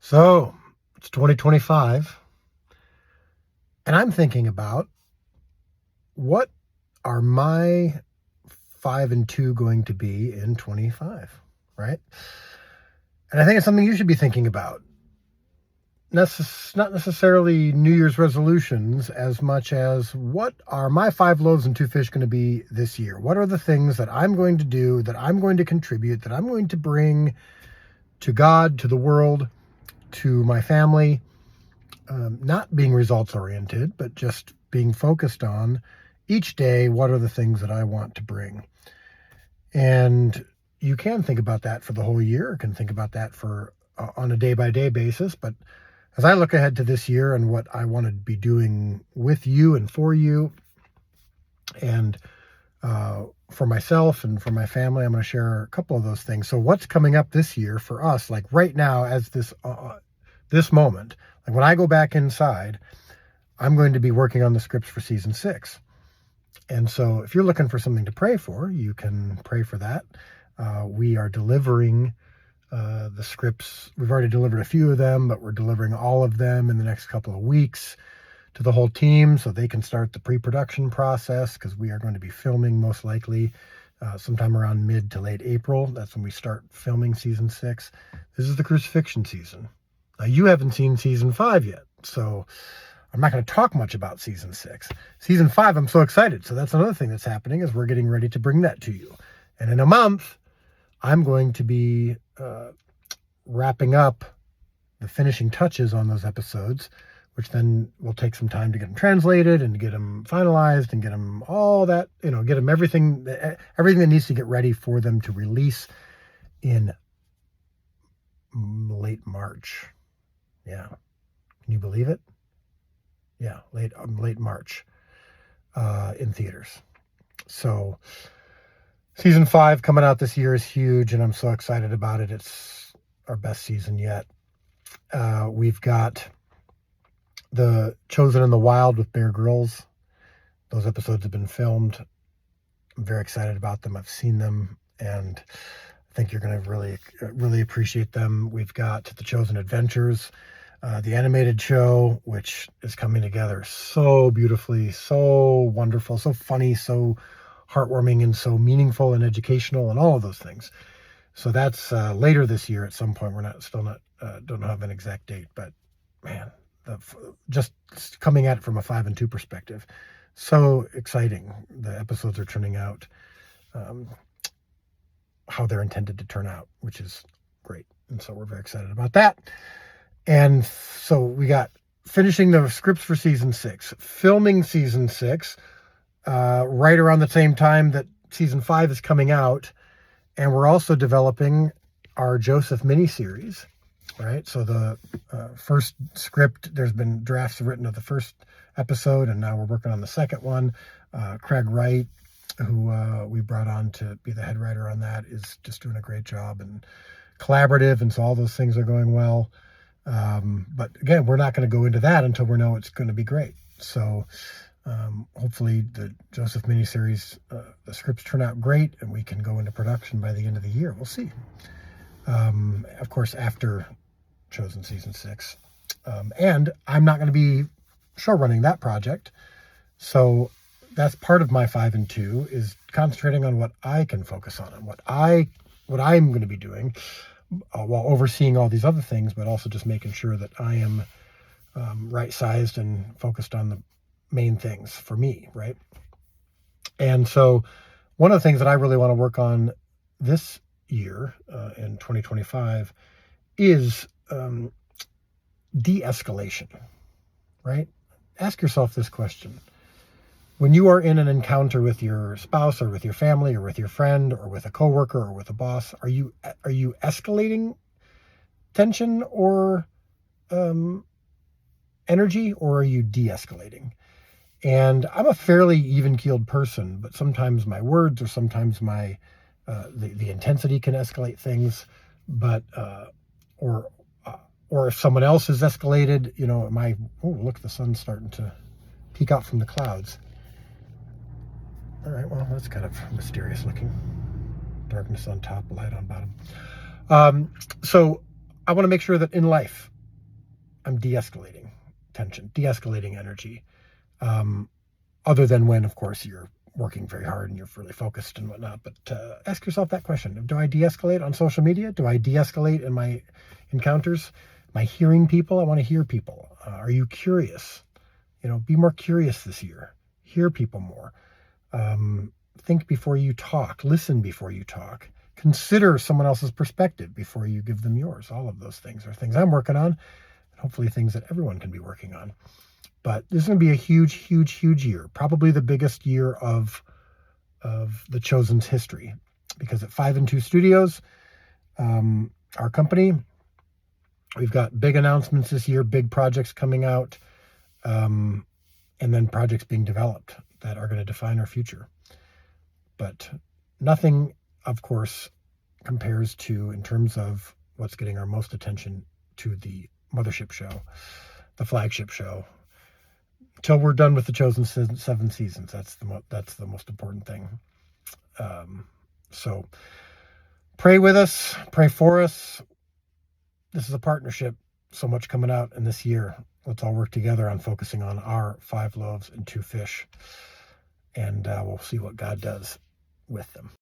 So it's 2025, and I'm thinking about what are my 5 and 2 going to be in 25, right? And I think it's something you should be thinking about. Not necessarily New Year's resolutions as much as what are my 5 loaves and 2 fish going to be this year? What are the things that I'm going to do, that I'm going to contribute, that I'm going to bring to God, to the world, to my family? Not being results oriented, but just being focused on each day, what are the things that I want to bring? And you can think about that for the whole year, or can think about that for on a day by day basis. But as I look ahead to this year and what I want to be doing with you and for you, and for myself and for my family, I'm going to share a couple of those things. So what's coming up this year for us, like right now, as this moment, like when I go back inside, I'm going to be working on the scripts for season 6. And so if you're looking for something to pray for, you can pray for that. We are delivering the scripts. We've already delivered a few of them, but we're delivering all of them in the next couple of weeks to the whole team so they can start the pre-production process, because we are going to be filming most likely sometime around mid to late April. That's when we start filming season 6. This is the crucifixion season. Now, you haven't seen season 5 yet, so I'm not going to talk much about season 6. Season 5, I'm so excited. So that's another thing that's happening, is we're getting ready to bring that to you. And in a month, I'm going to be wrapping up the finishing touches on those episodes, which then will take some time to get them translated and to get them finalized and get them all that, get them everything that needs to get ready for them to release in late March. Yeah. Can you believe it? Yeah, late March in theaters. So season 5 coming out this year is huge, and I'm so excited about it. It's our best season yet. We've got The Chosen in the Wild with Bear Grylls. Those episodes have been filmed. I'm very excited about them. I've seen them, and I think you're going to really appreciate them. We've got The Chosen Adventures, the animated show, which is coming together so beautifully, so wonderful, so funny, so heartwarming, and so meaningful and educational, and all of those things. So that's later this year at some point. We're don't have an exact date, but man, just coming at it from a 5 and 2 perspective, so exciting. The episodes are turning out how they're intended to turn out, which is great. And so we're very excited about that. And so we got finishing the scripts for season 6, filming season 6, right around the same time that season 5 is coming out. And we're also developing our Joseph miniseries, right? So the first script, there's been drafts written of the first episode, and now we're working on the second one. Craig Wright, who we brought on to be the head writer on that, is just doing a great job and collaborative, and so all those things are going well. But again, we're not going to go into that until we know it's going to be great. So hopefully the Joseph miniseries, the scripts turn out great, and we can go into production by the end of the year. We'll see. Of course, after Chosen season 6. And I'm not going to be show running that project. So that's part of my 5 and 2, is concentrating on what I can focus on and what I'm going to be doing, while overseeing all these other things, but also just making sure that I am right-sized and focused on the main things for me, right? And so one of the things that I really want to work on this year, in 2025, is de-escalation, right? Ask yourself this question. When you are in an encounter with your spouse or with your family or with your friend or with a coworker or with a boss, are you escalating tension or energy, or are you de-escalating? And I'm a fairly even-keeled person, but sometimes my words or sometimes my the intensity can escalate things. But or if someone else is escalated, look, the sun's starting to peek out from the clouds. All right, well, that's kind of mysterious looking. Darkness on top, light on bottom. So I want to make sure that in life, I'm de-escalating tension, de-escalating energy. Other than when, of course, you're working very hard and you're really focused and whatnot. But ask yourself that question. Do I de-escalate on social media? Do I de-escalate in my encounters? Am I hearing people? I want to hear people. Are you curious? Be more curious this year. Hear people more. Think before you talk. Listen before you talk. Consider someone else's perspective before you give them yours. All of those things are things I'm working on, and hopefully things that everyone can be working on. But this is going to be a huge, huge, huge year. Probably the biggest year of the Chosen's history, because at 5 and 2 Studios, our company, we've got big announcements this year, big projects coming out, and then projects being developed that are going to define our future. But nothing, of course, compares to, in terms of what's getting our most attention, to the mothership show, the flagship show. Till we're done with the Chosen 7 seasons, that's the most important thing. So pray with us, pray for us. This is a partnership. So much coming out in this year. Let's all work together on focusing on our 5 loaves and 2 fish, and we'll see what God does with them.